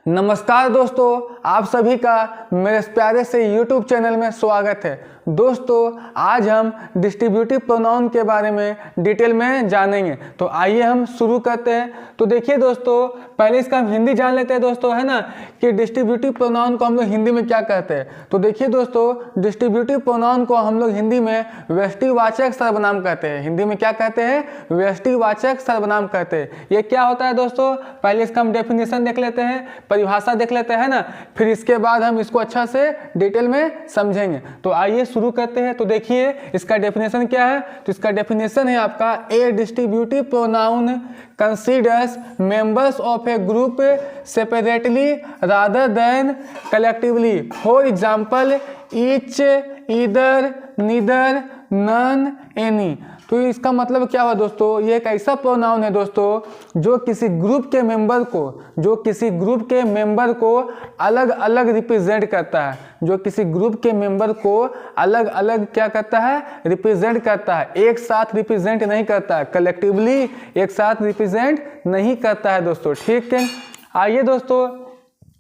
नमस्कार दोस्तों, आप सभी का मेरे प्यारे से YouTube चैनल में स्वागत है। दोस्तों, आज हम डिस्ट्रीब्यूटिव प्रोनाउन के बारे में डिटेल में जानेंगे। तो आइए हम शुरू करते हैं। तो देखिए दोस्तों, पहले इसका हम हिंदी जान लेते हैं दोस्तों, है ना, कि डिस्ट्रीब्यूटिव प्रोनाउन को हम लोग हिंदी में क्या कहते हैं। तो देखिए दोस्तों, डिस्ट्रीब्यूटिव प्रोनाउन को हम लोग हिंदी में व्यष्टिवाचक सर्वनाम कहते हैं। हिंदी में क्या कहते हैं? व्यष्टिवाचक सर्वनाम कहते हैं। ये क्या होता है दोस्तों? पहले इसका हम डेफिनेशन देख लेते हैं, परिभाषा देख लेते हैं ना, फिर इसके बाद हम इसको अच्छा से डिटेल में समझेंगे। तो आइए शुरू करते हैं। तो देखिए इसका डेफिनेशन क्या है। तो इसका डेफिनेशन है आपका, a distributive pronoun considers members of a group separately rather than collectively. For example each, either, neither, none, any. तो इसका मतलब क्या हुआ दोस्तों? ये एक ऐसा प्रोनाउन है दोस्तों जो किसी ग्रुप के मेंबर को अलग अलग रिप्रेजेंट करता है। जो किसी ग्रुप के मेंबर को अलग अलग क्या करता है? रिप्रेजेंट करता है। एक साथ रिप्रेजेंट नहीं करता है, कलेक्टिवली एक साथ रिप्रेजेंट नहीं करता है दोस्तों। ठीक है, आइए दोस्तों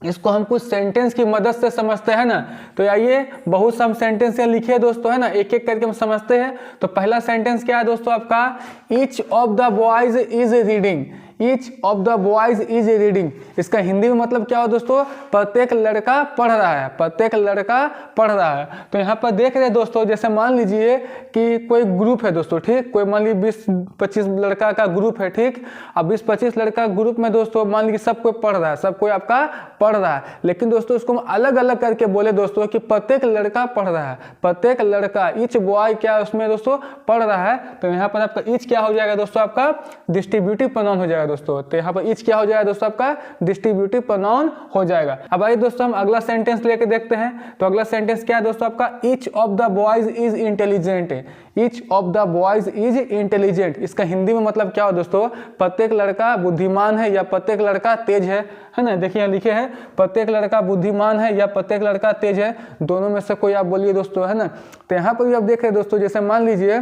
इसको हम कुछ सेंटेंस की मदद से समझते हैं ना। तो आइए, बहुत सारे सेंटेंस यहाँ लिखे हैं दोस्तों, है ना, एक एक करके हम समझते हैं। तो पहला सेंटेंस क्या है दोस्तों आपका? Each of the boys is reading. Each of the boys is reading, इसका हिंदी में मतलब क्या हो दोस्तों? प्रत्येक लड़का पढ़ रहा है। प्रत्येक लड़का पढ़ रहा है। तो यहाँ पर देख रहे हैं दोस्तों, जैसे मान लीजिए कि कोई ग्रुप है दोस्तों, ठीक, कोई मान लीजिए 20-25 लड़का का ग्रुप है, ठीक। अब 20-25 लड़का ग्रुप में दोस्तों मान लीजिए सब कोई पढ़ रहा है, सब कोई आपका पढ़ रहा है। लेकिन दोस्तों इसको हम अलग अलग करके बोले दोस्तों कि प्रत्येक लड़का पढ़ रहा है। प्रत्येक लड़का, ईच बॉय क्या उसमें दोस्तों पढ़ रहा है। तो यहाँ पर आपका ईच क्या हो जाएगा दोस्तों? आपका डिस्ट्रीब्यूटिव प्रोनाउन हो जाएगा दोस्तों। तो यहाँ पर ईच क्या हो जाएगा दोस्तों? आपका डिस्ट्रीब्यूटिव प्रोनाउन हो जाएगा। अब आइए दोस्तों हम अगला सेंटेंस लेके देखते हैं। तो अगला सेंटेंस क्या है दोस्तों आपका? Each of the boys is intelligent. Each of the boys is intelligent, इसका हिंदी में मतलब क्या हो दोस्तों? प्रत्येक लड़का बुद्धिमान है या प्रत्येक लड़का तेज है ना। देखिए यहाँ लिखे हैं, प्रत्येक लड़का बुद्धिमान है या प्रत्येक लड़का तेज है, दोनों में से कोई आप बोलिए दोस्तों, है ना। तो यहाँ पर भी आप देख रहे हैं दोस्तों, जैसे मान लीजिए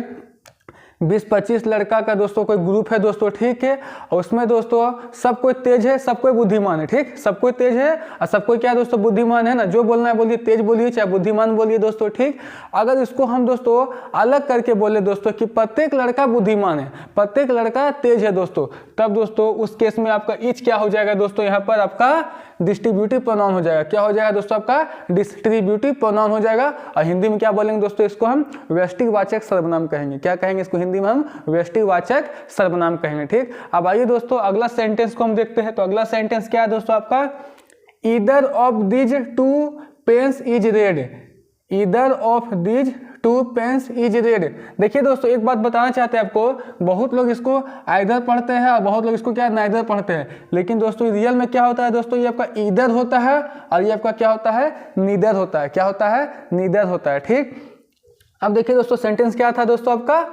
20-25 लड़का का दोस्तों कोई ग्रुप है दोस्तों, ठीक है, और उसमें दोस्तों सब कोई तेज है, सब कोई बुद्धिमान है, ठीक, सब कोई तेज है और सब कोई क्या दोस्तों? बुद्धिमान है ना। जो बोलना है बोलिए, तेज बोलिए चाहे बुद्धिमान बोलिए दोस्तों, ठीक। अगर इसको हम दोस्तों अलग करके बोले दोस्तों कि प्रत्येक लड़का बुद्धिमान है, प्रत्येक लड़का तेज है दोस्तों, तब दोस्तों उस केस में आपका ईच क्या हो जाएगा दोस्तों? यहाँ पर आपका डिस्ट्रीब्यूटिव प्रोनाउन हो जाएगा। क्या हो जाएगा दोस्तों? आपका डिस्ट्रीब्यूटिव प्रोनाउन हो जाएगा। और हिंदी में क्या बोलेंगे दोस्तों? इसको हम व्यष्टिवाचक सर्वनाम कहेंगे। क्या कहेंगे इसको हिंदी में? हम व्यष्टिवाचक सर्वनाम कहेंगे, ठीक। अब आइए दोस्तों अगला सेंटेंस को हम देखते हैं। तो अगला सेंटेंस क्या है दोस्तों आपका? Either of these two pens is red. Either of these two pens is red. देखिए दोस्तों, एक बात बताना चाहते हैं आपको, बहुत लोग इसको आइदर पढ़ते हैं और बहुत लोग इसको क्या नाइदर पढ़ते हैं। लेकिन दोस्तों रियल में क्या होता है दोस्तों? ये आपका ईदर होता है और ये आपका क्या होता है? नीदर होता है। क्या होता है? नीदर होता है, ठीक। अब देखिए दोस्तों सेंटेंस क्या था दोस्तों आपका?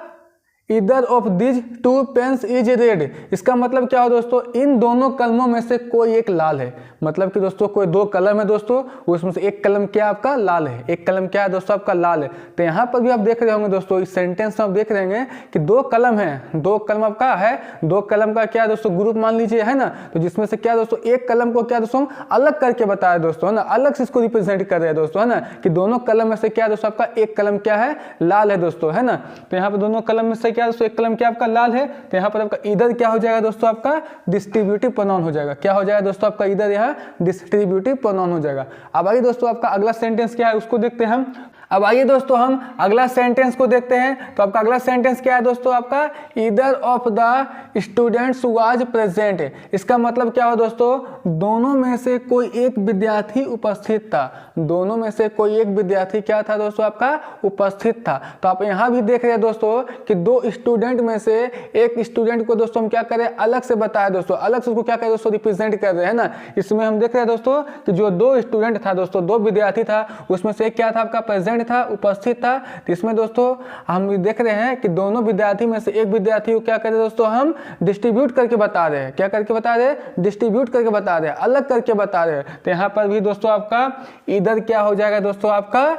Either of these two pens is red, इसका मतलब क्या हो दोस्तों? इन दोनों कलमों में से कोई एक लाल है। मतलब कि दोस्तों कोई दो कलम है दोस्तों, उसमें से एक कलम क्या आपका? लाल है। एक कलम क्या है दोस्तों? आपका लाल है। तो यहाँ पर भी आप देख रहे होंगे दोस्तों, इस सेंटेंस में आप देख रहे होंगे कि दो कलम है, दो कलम आपका है, दो कलम का क्या दोस्तों? ग्रुप मान लीजिए, है ना। तो जिसमें से क्या दोस्तों? एक कलम को क्या दोस्तों हम अलग करके बताया दोस्तों, है ना, अलग से इसको रिप्रेजेंट कर रहे हैं दोस्तों, है ना, कि दोनों कलम में से क्या दोस्तों? आपका एक कलम क्या है? लाल है दोस्तों, है ना। तो यहाँ पर दोनों कलम में से क्या दोस्तों? एक कलम क्या आपका? लाल है। तो यहाँ पर आपका ईदर क्या हो जाएगा दोस्तों? आपका डिस्ट्रीब्यूटिव प्रोनाउन हो जाएगा। क्या हो जाएगा दोस्तों? आपका ईदर यहाँ डिस्ट्रीब्यूटिव प्रोनाउन हो जाएगा। अब आइए दोस्तों आपका अगला सेंटेंस क्या है उसको देखते हैं हम। अब आइए दोस्तों हम अगला सेंटेंस को देखते हैं। तो आपका अगला सेंटेंस क्या है दोस्तों? आपका either of the students was present. इसका मतलब क्या हो दोस्तों? दोनों में से कोई एक विद्यार्थी उपस्थित था। दोनों में से कोई एक विद्यार्थी क्या था दोस्तों? आपका उपस्थित था। तो आप यहाँ भी देख रहे हैं दोस्तों कि दो स्टूडेंट में से एक स्टूडेंट को दोस्तों हम क्या करें? अलग से बताया दोस्तों, अलग से उसको क्या करें दोस्तों? रिप्रेजेंट कर रहे हैं ना। इसमें हम देख रहे हैं दोस्तों कि जो दो स्टूडेंट था दोस्तों, दो विद्यार्थी था, उसमें से क्या था आपका? प्रेजेंट था, उपस्थित था। तो इसमें दोस्तों हम देख रहे हैं कि दोनों विद्यार्थी में से एक विद्यार्थी को क्या करें दोस्तों? हम डिस्ट्रीब्यूट करके बता रहे हैं। क्या करके बता रहे हैं? डिस्ट्रीब्यूट करके बता रहे हैं, अलग करके बता रहे हैं। तो यहाँ पर भी दोस्तों आपका इधर क्या हो जाएगा दोस्तों? आपका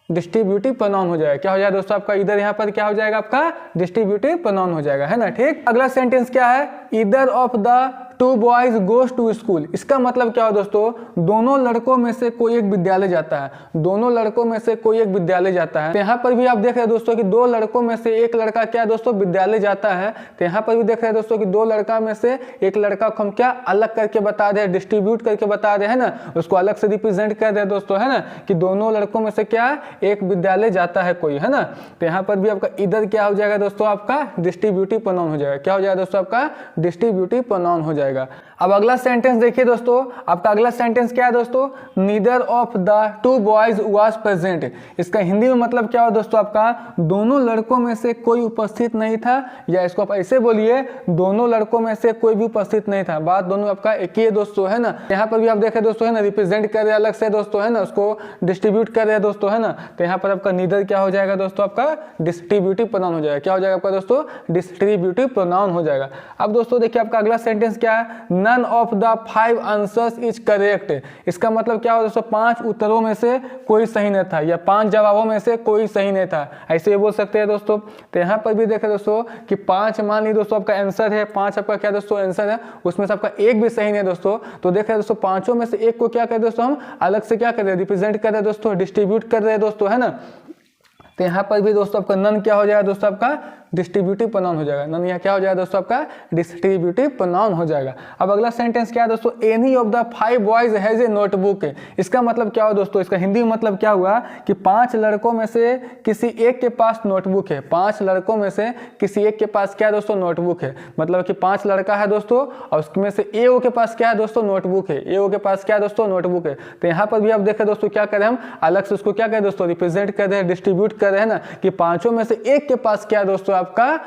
डिस्ट्रीब्यूटिव प्रोनाउन हो जाएगा। क्या हो जाएगा दोस्तों? आपका इधर यहाँ पर क्या हो जाएगा? आपका डिस्ट्रीब्यूटिव प्रोनाउन हो जाएगा, है ना, ठीक। अगला सेंटेंस क्या है? Either of the two boys goes to school. इसका मतलब क्या हो दोस्तों, दोनों लड़कों में से कोई एक विद्यालय जाता है, दोनों लड़कों में से कोई एक विद्यालय जाता है। तो यहाँ पर भी आप देख रहे हैं दोस्तों कि दो लड़कों में से एक लड़का क्या है दोस्तों, विद्यालय जाता है। तो यहाँ पर भी देख रहे हैं दोस्तों कि दो लड़का में से एक लड़का को हम क्या अलग करके बता रहे हैं, डिस्ट्रीब्यूट करके बता रहे हैं ना, उसको अलग से रिप्रेजेंट कर रहे हैं दोस्तों, है ना, कि दोनों लड़कों में से क्या एक विद्यालय जाता है कोई, है ना। तो यहाँ पर भी आपका इधर क्या हो जाएगा दोस्तों, आपका डिस्ट्रीब्यूटिव प्रोनाउन हो जाएगा। क्या हो जाएगा दोस्तों, आपका डिस्ट्रीब्यूटिव प्रोनाउन हो जाएगा। अब अगला सेंटेंस देखिए दोस्तों, आपका अगला सेंटेंस क्या है दोस्तों, neither of the two boys was present. इसका हिंदी में मतलब क्या हो दोस्तों, आपका दोनों लड़कों में से कोई उपस्थित नहीं था, या इसको आप ऐसे बोलिए दोनों लड़कों में से कोई भी उपस्थित नहीं था। बात दोनों आपका एक ही है दोस्तों, है ना। यहाँ पर भी आप देखें दोस्तों, है ना, रिप्रेजेंट कर रहे अलग से दोस्तों, है ना, उसको डिस्ट्रीब्यूट कर रहे हैं दोस्तों, है ना। तो यहाँ पर आपका नीदर क्या हो जाएगा दोस्तों, आपका डिस्ट्रीब्यूटिव प्रोनाउन हो जाएगा। क्या हो जाएगा आपका दोस्तों, डिस्ट्रीब्यूटिव प्रोनाउन हो जाएगा। अब दोस्तों देखिए आपका अगला सेंटेंस क्या है, none of the 5 answers is correct. इसका मतलब क्या हो दोस्तों, 5 उत्तरों में से कोई सही नहीं था, या 5 जवाबों में से कोई सही नहीं था, ऐसे ही बोल सकते हैं दोस्तों। तो यहाँ पर भी देखें दोस्तों कि 5 मान ली दोस्तों आपका आंसर है, 5 आपका क्या दोस्तों आंसर है, उसमें से आपका एक भी सही नहीं है दोस्तों। तो देखें दोस्तों पांचों में से एक को क्या करें दोस्तों, हम अलग से क्या कर रहे हैं, रिप्रेजेंट कर रहे हैं दोस्तों, डिस्ट्रीब्यूट कर रहे हैं दोस्तों, है ना। तो यहाँ पर भी दोस्तों आपका नन क्या हो जाएगा दोस्तों, आपका डिस्ट्रीब्यूटिव प्रोनाउन हो जाएगा। नन यहाँ क्या हो जाएगा दोस्तों, आपका डिस्ट्रीब्यूटिव प्रोनाउन हो जाएगा। अब अगला सेंटेंस क्या है दोस्तों, any of the 5 boys has a notebook. इसका मतलब क्या हो दोस्तों, इसका हिंदी में मतलब क्या हुआ कि 5 लड़कों में से किसी एक के पास नोटबुक है। 5 लड़कों में से किसी एक के पास क्या दोस्तों, नोटबुक है। मतलब कि 5 लड़का है दोस्तों, और उसमें से एओ के पास क्या है दोस्तों, नोटबुक है। एओ के पास क्या दोस्तों, नोटबुक है। तो यहाँ पर भी आप देखें दोस्तों क्या करें, हम अलग से उसको क्या करें दोस्तों, रिप्रेजेंट कर रहे हैं, डिस्ट्रीब्यूट कर रहे हैं ना, कि पांचों में से एक के पास क्या दोस्तों, आपका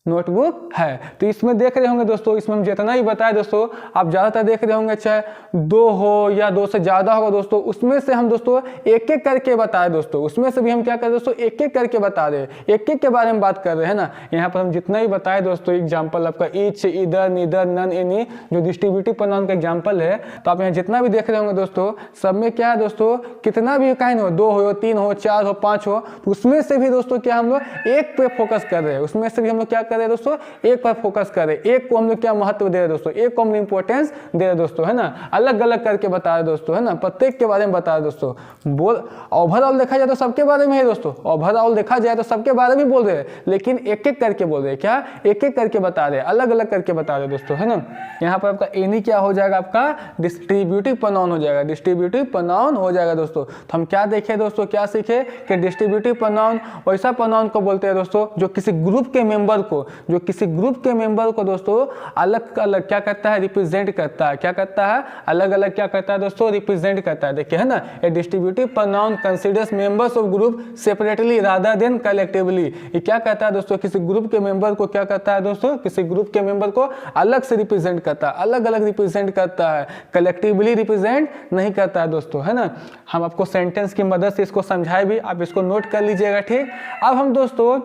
नोटबुक है। तो इसमें देख रहे होंगे दोस्तों, इसमें हम जितना ही बताए दोस्तों, आप ज़्यादातर देख रहे होंगे, चाहे 2 हो या 2 से ज़्यादा होगा दोस्तों, उसमें से हम दोस्तों एक एक करके बताए दोस्तों, उसमें से भी हम क्या करें दोस्तों, एक एक करके बता रहे हैं, एक एक के बारे में बात कर रहे हैं ना। यहाँ पर हम जितना ही बताए दोस्तों, एग्जाम्पल आपका ईच, इधर, नीदर, नन, एनी, जो डिस्ट्रीब्यूटिव प्रोनाउन का एग्जाम्पल है, तो आप यहाँ जितना भी देख रहे होंगे दोस्तों, सब में क्या है दोस्तों, कितना भी काइंड हो, 2 हो, 3 हो, 4 हो, 5 हो, तो उसमें से भी दोस्तों क्या हम लोग एक पे फोकस कर रहे हैं, उसमें से भी हम लोग क्या कर रहे हैं दोस्तों, एक पर फोकस करें, एक को हम लोग क्या महत्व दे रहे हैं दोस्तों, एक को हम लोग इंपॉर्टेंस दे रहे हैं दोस्तों, है ना। अलग अलग करके बता रहे दोस्तों, है ना, प्रत्येक के बारे में बता रहे दोस्तों। बोल ओवरऑल देखा जाए तो सबके बारे में है दोस्तों, ओवरऑल देखा जाए तो सबके बारे में बोल रहे हैं, लेकिन एक एक करके बोल रहे हैं, क्या एक एक करके बता रहे हैं, अलग अलग करके बता रहे हैं दोस्तों, है ना। यहाँ पर आपका एनी क्या हो जाएगा, आपका डिस्ट्रीब्यूटिव प्रोनाउन हो जाएगा, डिस्ट्रीब्यूटिव प्रोनाउन हो जाएगा दोस्तों। तो हम क्या देखे दोस्तों, क्या सीखे कि डिस्ट्रीब्यूटिव प्रोनाउन वैसा प्रोनाउन को बोलते हैं दोस्तों जो किसी ग्रुप के मेंबर को, जो किसी ग्रुप के मेंबर को दोस्तों अलग अलग क्या करता है, रिप्रेजेंट करता है। क्या करता है, अलग अलग क्या करता है दोस्तों, रिप्रेजेंट करता है। देखिए, है ना, a distributive pronoun considers members of group separately rather than collectively. ये क्या कहता है दोस्तों, किसी ग्रुप के मेंबर को क्या करता है दोस्तों, किसी ग्रुप के मेंबर को अलग से रिप्रेजेंट करता है, अलग अलग रिप्रेजेंट करता है, कलेक्टिवली रिप्रेजेंट नहीं करता है दोस्तों, है ना। हम आपको सेंटेंस की मदद से इसको समझाए भी, आप इसको नोट कर लीजिएगा, ठीक। अब हम दोस्तों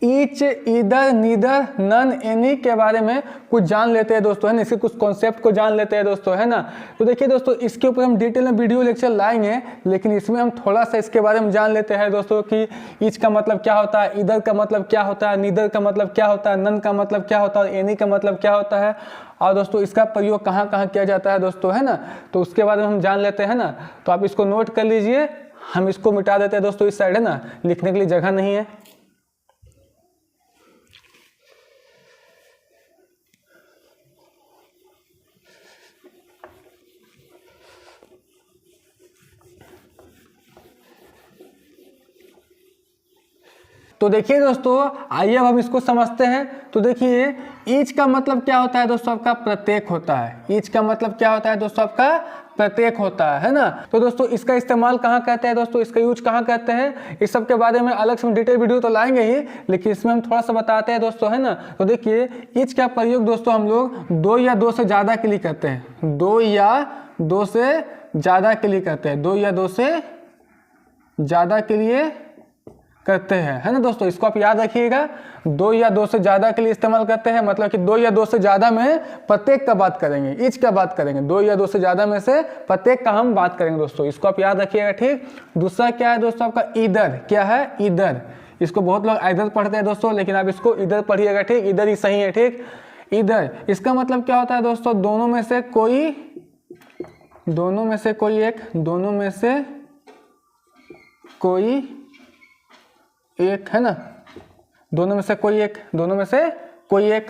ईच, इधर, नीदर, नन, एनी के बारे में कुछ जान लेते हैं दोस्तों, है ना, इसके कुछ कॉन्सेप्ट को जान लेते हैं दोस्तों, है ना। तो देखिए दोस्तों, इसके ऊपर हम डिटेल में वीडियो लेक्चर लाएंगे, लेकिन इसमें हम थोड़ा सा इसके बारे में जान लेते हैं दोस्तों कि ईच का मतलब क्या होता है, इधर का मतलब क्या होता है, नीदर का मतलब क्या होता है, नन का मतलब क्या होता है, एनी का मतलब क्या होता है, और दोस्तों इसका प्रयोग कहाँ कहाँ किया जाता है दोस्तों, है ना। तो उसके बारे में हम जान लेते हैं ना। तो आप इसको नोट कर लीजिए, हम इसको मिटा देते हैं दोस्तों, इस साइड, है ना, लिखने के लिए जगह नहीं है। तो देखिए दोस्तों, आइए अब हम इसको समझते हैं। तो देखिए, ईच का मतलब क्या होता है दोस्तों, आपका प्रत्येक होता है। ईच का मतलब क्या होता है दोस्तों, आपका प्रत्येक होता है ना। तो दोस्तों इसका इस्तेमाल कहाँ करते हैं दोस्तों, इसका यूज कहाँ करते हैं, इस सब के बारे में अलग से हम डिटेल वीडियो तो लाएंगे ही, लेकिन इसमें हम थोड़ा सा बताते हैं दोस्तों, है ना। तो देखिए, ईच का प्रयोग दोस्तों हम लोग 2 या 2 से ज़्यादा के लिए करते हैं, 2 या 2 से ज़्यादा के लिए करते हैं, 2 या 2 से ज़्यादा के लिए करते हैं, है ना दोस्तों। इसको आप याद रखिएगा, 2 या 2 से ज़्यादा के लिए इस्तेमाल करते हैं, मतलब कि 2 या 2 से ज़्यादा में प्रत्येक का बात करेंगे, ईच का बात करेंगे, 2 या 2 से ज़्यादा में से प्रत्येक का हम बात करेंगे दोस्तों, इसको आप याद रखिएगा, ठीक। दूसरा क्या है दोस्तों, आपका इधर। क्या है, इधर। इसको बहुत लोग इधर पढ़ते हैं दोस्तों, लेकिन आप इसको इधर पढ़िएगा, ठीक, इधर ही सही है, ठीक। इधर, इसका मतलब क्या होता है दोस्तों, दोनों में से कोई एक है ना, दोनों में से कोई एक।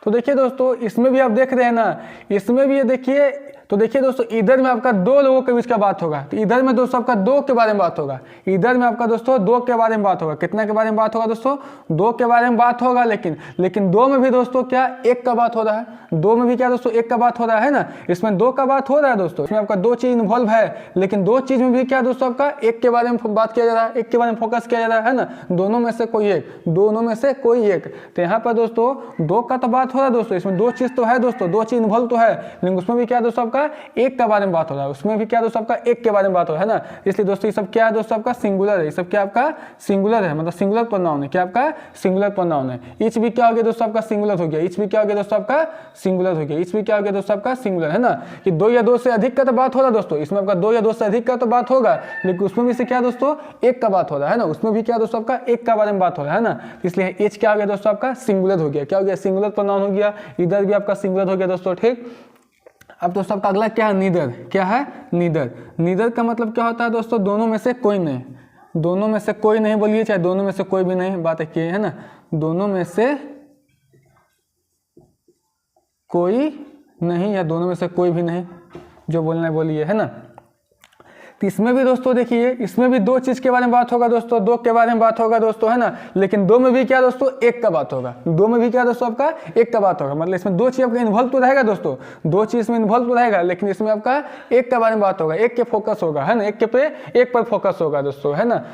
तो देखिए दोस्तों इसमें भी आप देख रहे हैं ना, इसमें भी ये देखिए, तो देखिए दोस्तों इधर में आपका दो लोगों के बीच का बात होगा, तो इधर में दोस्तों आपका दो के बारे में बात होगा, इधर में आपका दोस्तों दो के बारे में बात होगा। कितना के बारे में बात होगा दोस्तों, दो के बारे में बात होगा। लेकिन दो में भी दोस्तों क्या एक का बात हो रहा है, दो में भी क्या दोस्तों एक का बात हो रहा है ना, इसमें दो का बात हो रहा है दोस्तों, इसमें आपका दो चीज इन्वॉल्व है, लेकिन दो चीज में भी क्या दोस्तों आपका एक के बारे में बात किया जा रहा है, एक के बारे में फोकस किया जा रहा है ना, दोनों में से कोई एक। तो यहाँ पर दोस्तों दो का तो बात हो रहा है दोस्तों, इसमें दो चीज तो है दोस्तों, दो चीज इन्वॉल्व तो है, लेकिन उसमें भी क्या दोस्तों आपका एक का बारे में बात हो रहा है, उसमें भी क्या दोस्तों आपका एक के बारे में बात हो रहा है ना। इसलिए दोस्तों ये सब क्या है दोस्तों आपका सिंगुलर है, ये सब क्या आपका सिंगुलर है, मतलब सिंगुलर प्रोनाउन है, क्या आपका सिंगुलर प्रोनाउन है। ईच भी क्या हो गया दोस्तों आपका सिंगुलर हो गया, ईच भी क्या हो गया दोस्तों आपका सिंगुलर हो गया, ईच भी क्या हो गया दोस्तों आपका सिंगुलर है ना, कि दो या दो से अधिक का तो बात हो रहा है दोस्तों, इसमें आपका दो या दो से अधिक का तो बात होगा, लेकिन उसमें भी से क्या दोस्तों एक का बात हो रहा है ना, उसमें भी क्या दोस्तों आपका एक का बारे में बात हो रहा है ना, इसलिए ईच क्या हो गया दोस्तों आपका सिंगुलर हो गया, क्या हो गया सिंगुलर प्रोनाउन हो गया, इधर भी आपका सिंगुलर हो गया दोस्तों, ठीक। अब दोस्तों आपका अगला क्या है, नीदर। क्या है नीदर, नीदर का मतलब क्या होता है दोस्तों, दोनों में से कोई नहीं, दोनों में से कोई नहीं बोलिए, चाहे दोनों में से कोई भी नहीं, बात एक है ना, दोनों में से कोई नहीं या दोनों में से कोई भी नहीं, जो बोलना है बोलिए, है ना। तो इसमें भी दोस्तों देखिए, इसमें भी दो चीज के बारे में बात होगा दोस्तों, दो के बारे में बात होगा दोस्तों, है ना, लेकिन दो में भी क्या दोस्तों एक का बात होगा, दो में भी क्या दोस्तों आपका एक का बात होगा, मतलब इसमें दो चीज आपका इन्वॉल्व तो रहेगा दोस्तों, दो चीज में इन्वॉल्व तो रहेगा, लेकिन इसमें आपका एक के बारे में बात होगा, एक के फोकस होगा, है ना, एक पर फोकस होगा दोस्तों, है ना।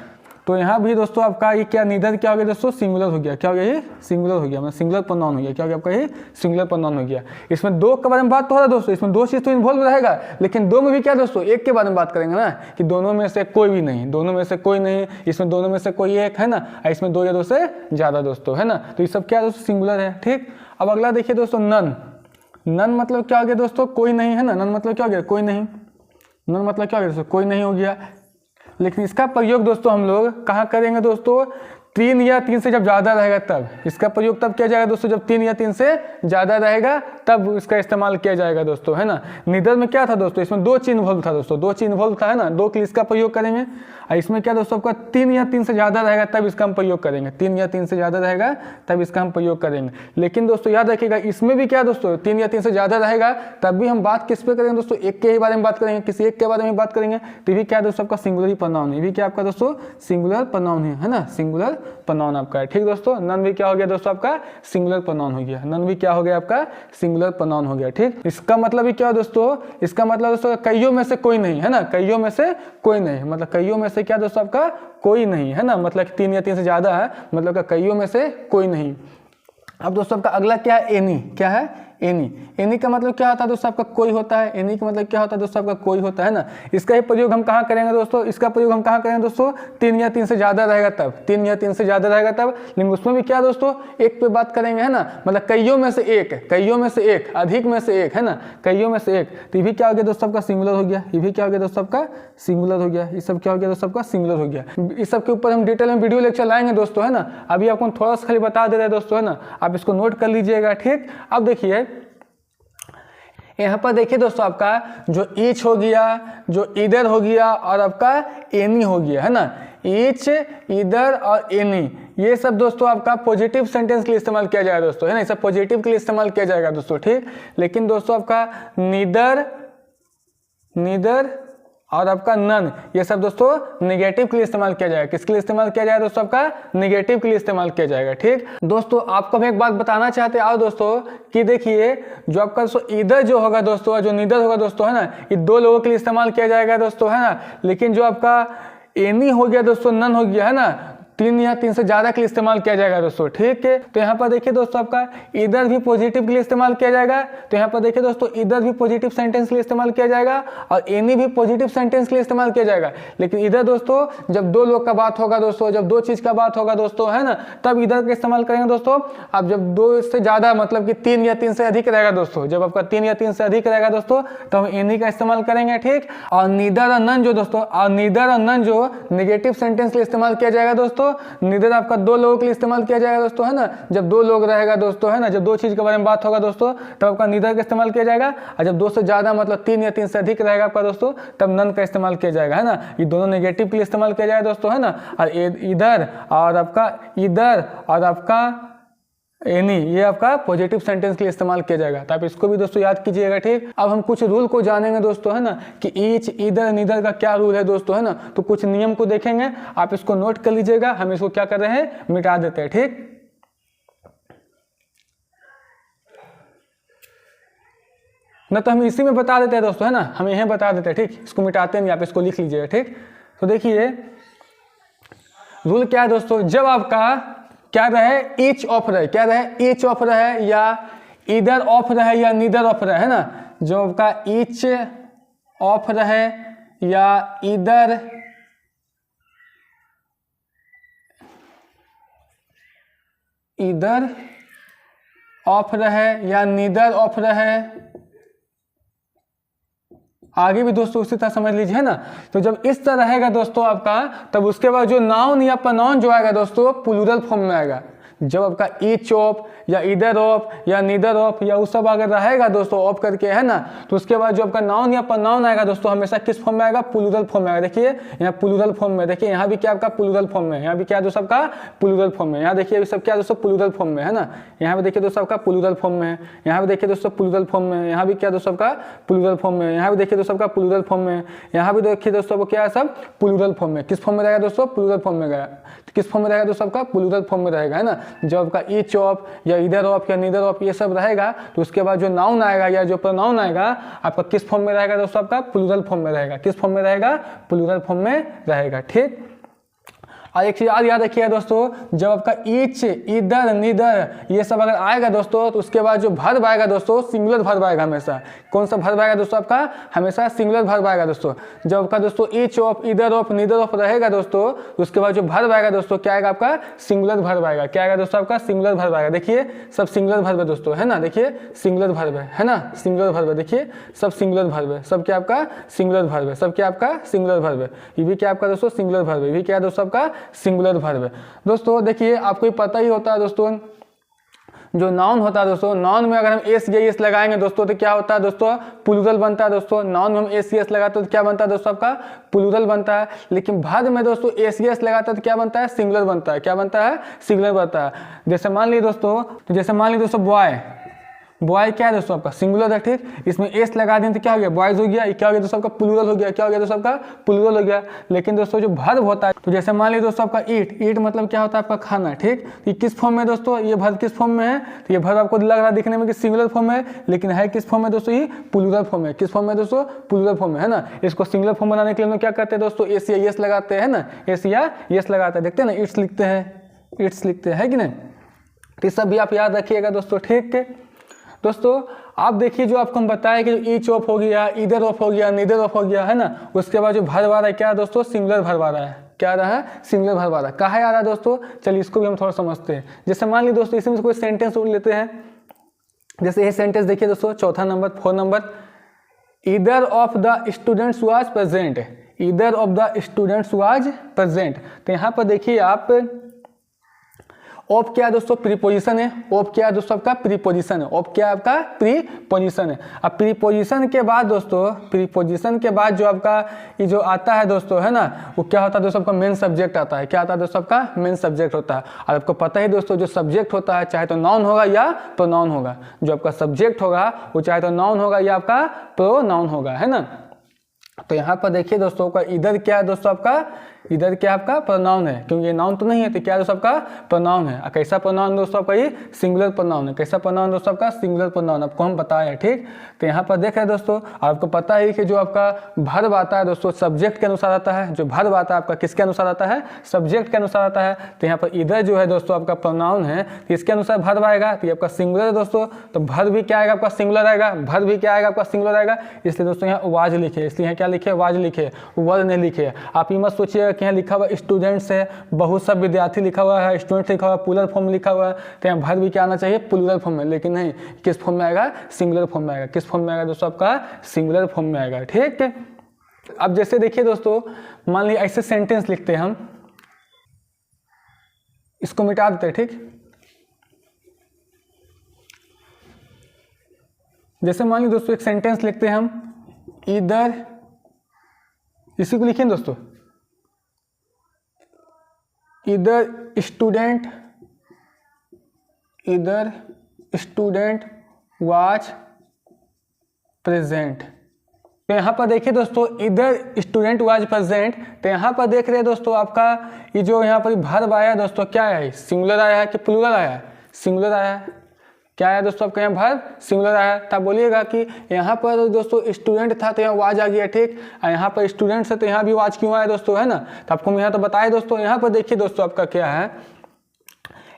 तो यहाँ भी दोस्तों आपका ये क्या नीदर क्या हो गया दोस्तों सिंगुलर हो गया, क्या हो गया ये सिंगुलर हो गया, मतलब सिंगुलर प्रोनाउन हो गया, क्या हो गया आपका ये सिंगुलर प्रोनाउन हो गया। इसमें दो के बारे में बात तो हो रहा है दोस्तों, इसमें दो चीज तो इन्वॉल्व रहेगा, लेकिन दो में भी क्या दोस्तों एक के बारे में बात करेंगे ना, कि दोनों में से कोई भी नहीं, दोनों में से कोई नहीं, इसमें दोनों में से कोई एक है ना, इसमें दो या दो से ज्यादा दोस्तों, है ना। तो ये सब क्या दोस्तों सिंगुलर है, ठीक। अब अगला देखिए दोस्तों नन। नन मतलब क्या हो गया दोस्तों कोई नहीं, है ना, नन मतलब क्या हो गया कोई नहीं, नन मतलब क्या हो गया दोस्तों कोई नहीं हो गया। लेकिन इसका प्रयोग दोस्तों हम लोग कहाँ करेंगे दोस्तों, तीन या तीन से जब ज़्यादा रहेगा तब इसका प्रयोग तब किया जाएगा दोस्तों, जब तीन या तीन से ज़्यादा रहेगा तब इसका इस्तेमाल किया जाएगा दोस्तों, है ना। नीदर में क्या था दोस्तों, इसमें दो चीज इन्वॉल्व था दोस्तों, दो चीज इन्वॉल्व था, है ना, दो के लिए इसका प्रयोग करेंगे। और इसमें क्या दोस्तों आपका तीन या तीन से ज़्यादा रहेगा तब इसका हम प्रयोग करेंगे, तीन या तीन से ज़्यादा रहेगा तब इसका हम प्रयोग करेंगे। लेकिन दोस्तों याद रखिएगा इसमें भी क्या दोस्तों तीन या तीन से ज़्यादा रहेगा तब भी हम बात किस पे करेंगे दोस्तों, एक के ही बारे में बात करेंगे, किसी एक के बारे में बात करेंगे, तो भी क्या दोस्तों आपका सिंगुलर ही प्रोनाउन है, भी क्या आपका दोस्तों सिंगुलर प्रोनाउन है ना, सिंगुलर प्रोनाउन आपका है, ठीक दोस्तों। नन भी क्या हो गया दोस्तों आपका सिंगुलर प्रोनाउन हो गया, नन भी क्या हो गया आपका सिंगुलर प्रोनाउन हो गया, ठीक। इसका मतलब भी क्या है दोस्तों, इसका मतलब दोस्तों कईयों में से कोई नहीं, है ना, कईयों में से कोई नहीं, मतलब कईयों में से क्या दोस्तों आपका कोई नहीं, है ना, मतलब तीन या तीन से ज्यादा है, मतलब कईयों में से कोई नहीं। अब दोस्तों आपका अगला क्या है एनी। क्या है एनी। एनी का मतलब क्या होता है दोस्तों आपका कोई होता है, एनी का मतलब क्या होता है दोस्तों आपका कोई होता है ना। इसका ही प्रयोग हम कहाँ करेंगे दोस्तों, इसका प्रयोग हम कहाँ करेंगे दोस्तों, तीन या तीन से ज्यादा रहेगा तब, तीन या तीन से ज्यादा रहेगा तब, लेकिन उसमें भी क्या दोस्तों एक पे बात करेंगे, है ना, मतलब कईयों में से एक, कईयों में से एक, अधिक में से एक, है ना, कईयों में से एक। तो ये भी क्या हो गया दोस्तों आपका सिंगुलर हो गया, ये भी क्या हो गया दोस्तों आपका सिंगुलर हो गया, ये सब क्या हो गया दोस्तों आपका सिंगुलर हो गया। इस सब के ऊपर हम डिटेल में वीडियो लेक्चर लाएंगे दोस्तों, है ना, अभी आपको थोड़ा सा खाली बता दे रहे हैं दोस्तों, है ना, आप इसको नोट कर लीजिएगा, ठीक। अब देखिए यहाँ पर देखिए दोस्तों आपका जो ईच हो गया, जो इधर हो गया और आपका एनी हो गया, है ना, ईच इधर और एनी, ये सब दोस्तों आपका पॉजिटिव सेंटेंस के लिए इस्तेमाल किया जाएगा दोस्तों, है ना, सब पॉजिटिव के लिए इस्तेमाल किया जाएगा दोस्तों, ठीक। लेकिन दोस्तों आपका नीदर, नीदर और आपका नन, ये सब दोस्तों नेगेटिव के लिए इस्तेमाल किया जाएगा। किसके लिए इस्तेमाल किया जाएगा दोस्तों, आपका नेगेटिव के लिए इस्तेमाल किया जाएगा, ठीक। दोस्तों आपको हम एक बात बताना चाहते हैं दोस्तों कि देखिए जो आपका दोस्तों इधर जो होगा दोस्तों, जो नीदर होगा दोस्तों, है ना, ये दो लोगों के लिए इस्तेमाल किया जाएगा दोस्तों, है ना। लेकिन जो आपका एनी हो गया दोस्तों, नन हो गया, है ना, तीन या तीन से ज्यादा के लिए इस्तेमाल किया जाएगा दोस्तों, ठीक है। तो यहाँ पर देखिए दोस्तों आपका इधर भी पॉजिटिव के लिए इस्तेमाल किया जाएगा, तो यहाँ पर देखिए दोस्तों इधर भी पॉजिटिव सेंटेंस के लिए इस्तेमाल किया जाएगा और एनी भी पॉजिटिव सेंटेंस के लिए इस्तेमाल किया जाएगा। लेकिन इधर दोस्तों जब दो लोग का बात होगा दोस्तों, जब दो चीज का बात होगा दोस्तों, है ना, तब इधर का इस्तेमाल करेंगे दोस्तों। अब जब दो से ज्यादा मतलब कि तीन या तीन से अधिक रहेगा दोस्तों, जब आपका तीन या तीन से अधिक रहेगा दोस्तों तो हम एनी का इस्तेमाल करेंगे, ठीक। और नीदर और नन जो दोस्तों, और नीदर और नन जो नेगेटिव सेंटेंस के लिए इस्तेमाल किया जाएगा दोस्तों, दोस्तों नीदर आपका दो लोगों के लिए इस्तेमाल किया जाएगा दोस्तों, है ना। जब दो लोग रहेगा दोस्तों, है ना, जब दो चीज़ के बारे में बात होगा दोस्तों तब आपका नीदर का इस्तेमाल किया जाएगा। और जब दो से ज़्यादा मतलब 3 या 3 से अधिक रहेगा आपका दोस्तों तब नन का इस्तेमाल किया जाएगा, है ना। ये दोनों नेगेटिव के लिए इस्तेमाल किया जाएगा दोस्तों, है ना। और इधर और आपका एनी ये आपका पॉजिटिव सेंटेंस के लिए इस्तेमाल किया जाएगा। तो आप इसको भी दोस्तों याद कीजिएगा, ठीक। अब हम कुछ रूल को जानेंगे दोस्तों, है ना, कि ईच, इधर, नीदर का क्या रूल है दोस्तों, है ना। तो कुछ नियम को देखेंगे, आप इसको नोट कर लीजिएगा। हम इसको क्या कर रहे हैं, मिटा देते हैं, ठीक। ना तो हम इसी में बता देते हैं दोस्तों, है ना, हम यहीं बता देते हैं, ठीक। इसको मिटाते हैं, आप इसको लिख लीजिएगा, ठीक। तो देखिए रूल क्या है दोस्तों, जब आपका क्या रहे, ईच ऑफ रहे, क्या रहे, ईच ऑफ रहे या इधर ऑफ रहे या नीदर ऑफ रहे, है ना। जो आपका ईच ऑफ रहे या इधर ऑफ रहे या नीदर ऑफ रहे, आगे भी दोस्तों उसी तरह समझ लीजिए, है ना। तो जब इस तरह रहेगा दोस्तों आपका, तब उसके बाद जो नाउन या प्रोनाउन जो आएगा दोस्तों प्लूरल फॉर्म में आएगा। जब आपका ईच ऑफ या इधर ऑफ या नीदर ऑफ या उस सब अगर रहेगा दोस्तों ऑफ करके, है ना, तो उसके बाद जो आपका नाउन या प्रोनाउन आएगा दोस्तों हमेशा किस फॉर्म में आएगा, प्लूरल फॉर्म में आएगा। देखिए यहाँ प्लूरल फॉर्म में, देखिए यहाँ भी क्या आपका प्लूरल फॉर्म में, यहाँ भी क्या दोस्तों आपका प्लूरल फॉर्म में, यहाँ देखिए सब क्या दोस्तों प्लूरल फॉर्म में, है ना। यहाँ पे देखिए दोस्तों आपका प्लूरल फॉर्म में, यहाँ पे देखिए दोस्तों प्लूरल फॉर्म में, यहाँ भी क्या दोस्तों आपका प्लूरल फॉर्म में, यहाँ भी देखिए दोस्तों आपका प्लूरल फॉर्म में, यहाँ भी देखिए दोस्तों वो क्या है सब प्लूरल फॉर्म में। किस फॉर्म में रहेगा दोस्तों, प्लूरल फॉर्म में गया। किस फॉर्म में रहेगा दोस्तों आपका प्लूरल फॉर्म में रहेगा, है ना। जब आपका ईच ऑफ या इधर ऑफ या नीदर ऑफ ये सब रहेगा तो उसके बाद जो नाउन आएगा या जो प्रोनाउन आएगा आपका किस फॉर्म में रहेगा दोस्तों, आपका प्लूरल फॉर्म में रहेगा। किस फॉर्म में रहेगा, प्लूरल फॉर्म में रहेगा, ठीक। और एक चीज याद रखिएगा दोस्तों, जब आपका ईच, इधर, नीदर ये सब अगर आएगा दोस्तों तो उसके बाद जो वर्ब आएगा दोस्तों सिंगुलर वर्ब आएगा हमेशा। कौन सा वर्ब आएगा दोस्तों आपका, हमेशा सिंगुलर वर्ब आएगा दोस्तों। जब आपका दोस्तों ईच ऑफ, इधर ऑफ, नीदर ऑफ रहेगा दोस्तों तो उसके बाद जो वर्ब आएगा दोस्तों क्या आएगा आपका, सिंगुलर वर्ब आएगा। क्या आएगा दोस्तों आपका, सिंगुलर वर्ब आएगा। देखिए सब सिंगुलर वर्ब है दोस्तों, है ना। देखिए सिंगुलर वर्ब है ना, सिंगुलर वर्ब है। देखिए सब सिंगुलर वर्ब है, सब क्या आपका सिंगुलर वर्ब है, सब क्या आपका सिंगुलर वर्ब है। ये भी क्या आपका दोस्तों सिंगुलर वर्ब है, ये भी क्या दोस्तों आपका सिंगुलर वर्ब। दोस्तों देखिए आपको पता ही होता है दोस्तों, जो नाउन होता है दोस्तों, नाउन में अगर हम एस या एस लगाएंगे दोस्तों तो क्या होता है दोस्तों, प्लूरल बनता है दोस्तों। नाउन में हम एस एस लगाते हैं तो क्या बनता है दोस्तों आपका प्लूरल बनता है। लेकिन वर्ब में दोस्तों एस एस लगाते हैं तो क्या बनता है, सिंगुलर बनता है। क्या बनता है, सिंगुलर बनता है। जैसे मान लीजिए दोस्तों, तो जैसे मान लीजिए दोस्तों बॉय, बॉय क्या है दोस्तों आपका सिंगुलर है, ठीक। इसमें एस लगा दें तो क्या हो गया, बॉयज हो गया। ये क्या हो गया दोस्तों आपका प्लूरल हो गया। क्या हो गया दोस्तों आपका प्लूरल हो गया। लेकिन दोस्तों जो वर्ब होता है, तो जैसे मान लीजिए दोस्तों आपका ईट, ईट मतलब क्या होता है आपका खाना, ठीक। ये किस फॉर्म में दोस्तों, ये वर्ब किस फॉर्म में है, तो ये वर्ब आपको लग रहा है दिखने में कि सिंगुलर फॉर्म है, लेकिन है किस फॉर्म में दोस्तों, ये प्लूरल फॉर्म है। किस फॉर्म में दोस्तों, प्लूरल फॉर्म है ना। इसको सिंगुलर फॉर्म बनाने के लिए हम क्या करते हैं दोस्तों, एस या एस लगाते हैं ना, एस या एस लगाते हैं। देखते हैं ना, इट्स लिखते हैं, इट्स लिखते हैं कि नहीं। तो सब भी आप याद रखिएगा दोस्तों, ठीक है। दोस्तों आप देखिए जो आपको हम बताया कि ईच ऑफ हो गया, इधर ऑफ हो गया, नीदर ऑफ हो गया, है ना। उसके बाद जो वर्ब आ रहा है क्या दोस्तों, सिंगुलर वर्ब आ रहा है। क्या आ रहा है, सिंगुलर वर्ब आ रहा है। कहाँ आ रहा है दोस्तों, चलिए इसको भी हम थोड़ा समझते हैं। जैसे मान लीजिए दोस्तों इसमें से कोई सेंटेंस लेते हैं। जैसे ये सेंटेंस देखिए दोस्तों, चौथा number, 4 number, either of the students was present, either of the students was present. तो यहाँ पर देखिए आप, ऑफ क्या है दोस्तों, प्रीपोजिशन है। ऑफ क्या है दोस्तों आपका, प्रीपोजिशन है। ऑफ क्या है आपका, प्रीपोजिशन है। अब प्रीपोजिशन के बाद दोस्तों, प्रीपोजिशन के बाद जो आपका ये जो आता है दोस्तों, है ना, वो क्या होता है दोस्तों आपका मेन सब्जेक्ट आता है। क्या आता है दोस्तों आपका, मेन सब्जेक्ट होता है। और आपको पता ही दोस्तों जो सब्जेक्ट होता है चाहे तो नाउन होगा या प्रोनाउन होगा। जो आपका सब्जेक्ट होगा वो चाहे तो नाउन होगा या आपका प्रोनाउन होगा, है ना। तो यहाँ पर देखिए दोस्तों का इधर क्या है दोस्तों आपका, इधर क्या आपका प्रोनाउन है, क्योंकि ये नाउन तो नहीं है तो क्या दोस्तों आपका प्रोनाउन है। कैसा प्रोनाउन दोस्तों आपका, ये सिंगुलर प्रोनाउन है। कैसा प्रोनाउन दोस्तों आपका, सिंगुलर प्रोनाउन, आपको हम बताया, ठीक। तो यहाँ पर देख रहे हैं दोस्तों, आपको पता है कि जो आपका वर्ब आता है दोस्तों सब्जेक्ट के अनुसार आता है। जो वर्ब आता है आपका किसके अनुसार आता है, सब्जेक्ट के अनुसार आता है। तो यहाँ पर इधर जो है दोस्तों आपका प्रोनाउन है, तो इसके अनुसार वर्ब आएगा। तो ये आपका सिंगुलर है दोस्तों, तो वर्ब भी क्या आएगा आपका, सिंगुलर आएगा। वर्ब भी क्या आएगा आपका, सिंगुलर आएगा। इसलिए दोस्तों यहाँ वाज लिखे, इसलिए यहाँ क्या लिखे, वाज लिखे, वर्ब नहीं लिखे। आप ये मत सोचिएगा कि यहाँ लिखा हुआ स्टूडेंट्स है, बहुत सब विद्यार्थी लिखा हुआ है, स्टूडेंट लिखा हुआ है, प्लूरल फॉर्म लिखा हुआ है। तो यहाँ वर्ब भी क्या आना चाहिए, प्लूरल फॉर्म में। लेकिन नहीं, किस फॉर्म में आएगा, सिंगुलर फॉर्म में आएगा। किस फॉर्म में आएगा दोस्तों आपका, सिंगुलर फॉर्म में आएगा, ठीक है। अब जैसे देखिए दोस्तों, मान लीजिए ऐसे सेंटेंस लिखते हैं हम, इसको मिटा देते हैं, ठीक। जैसे मान लीजिए दोस्तों एक सेंटेंस लिखते हैं हम, इधर, इसी को लिखिए दोस्तों, इधर स्टूडेंट वाज प्रेजेंट। तो यहाँ पर देखिए दोस्तों, इधर स्टूडेंट वाज प्रेजेंट, तो यहाँ पर देख रहे हैं दोस्तों आपका ये जो यहाँ पर वर्ब आया दोस्तों, क्या है, सिंगुलर आया है कि प्लूरल आया है, सिंगुलर आया है। क्या है दोस्तों आपका यहाँ वर्ब सिंगुलर आया है। तब बोलिएगा कि यहाँ पर दोस्तों स्टूडेंट था तो यहाँ वाज आ गया, ठीक। और यहाँ पर स्टूडेंट से तो यहाँ भी वाज क्यों आया दोस्तों, है ना। तो आपको हम यहाँ तो बताए दोस्तों। यहाँ पर देखिए दोस्तों आपका क्या है,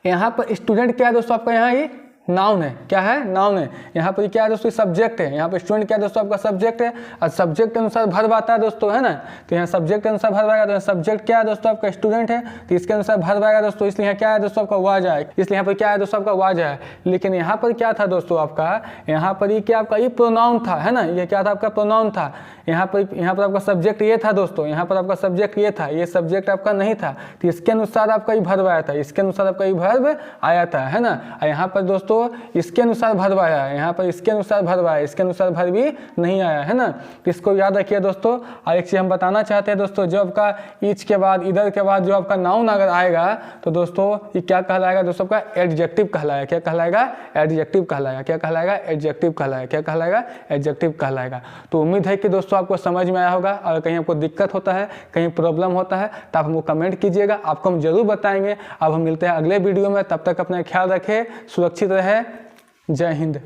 यहाँ पर स्टूडेंट क्या है दोस्तों आपका, यहाँ ये नाउन है। क्या है, नाउन है। यहाँ पर क्या है दोस्तों, सब्जेक्ट है। यहाँ पर स्टूडेंट क्या है दोस्तों आपका, सब्जेक्ट है। और सब्जेक्ट के अनुसार वर्ब आता है दोस्तों, है ना। तो यहाँ सब्जेक्ट के अनुसार वर्ब आएगा, तो सब्जेक्ट क्या है दोस्तों आपका, स्टूडेंट है, तो इसके अनुसार वर्ब आएगा दोस्तों। इसलिए यहाँ क्या है दोस्तों आपका, वाज आए। इसलिए यहाँ पर क्या है दोस्तों आपका, वाज है। लेकिन यहाँ पर क्या था दोस्तों आपका, यहाँ पर ये क्या आपका, ये प्रोनाउन था, है ना। ये क्या था आपका, प्रोनाउन था। यहाँ पर आपका सब्जेक्ट ये था दोस्तों, यहाँ पर आपका सब्जेक्ट ये था, ये सब्जेक्ट आपका नहीं था। तो इसके अनुसार आपका ये वर्ब आया था, इसके अनुसार आपका ये वर्ब आया था, है ना। और यहाँ पर दोस्तों इसके अनुसार वर्ब आया है, यहाँ पर इसके अनुसार वर्ब आया, इसके अनुसार वर्ब भी नहीं आया, है ना। तो इसको याद रखिए दोस्तों। और एक चीज़ हम बताना चाहते हैं दोस्तों, जो आपका ईच के बाद, इधर के बाद जो आपका नाउन अगर आएगा तो दोस्तों ये क्या कहलाएगा दोस्तों आपका, एडजेक्टिव कहलाएगा। क्या कहलाएगा, एडजेक्टिव कहलाएगा। क्या कहलाएगा, एडजेक्टिव कहलाएगा। क्या कहलाएगा, एडजेक्टिव कहलाएगा। तो उम्मीद है कि दोस्तों आपको समझ में आया होगा। और कहीं आपको दिक्कत होता है, कहीं प्रॉब्लम होता है, तो आप हमको कमेंट कीजिएगा, आपको हम जरूर बताएंगे। अब हम मिलते हैं अगले वीडियो में, तब तक अपना ख्याल रखें, सुरक्षित रहे। जय हिंद।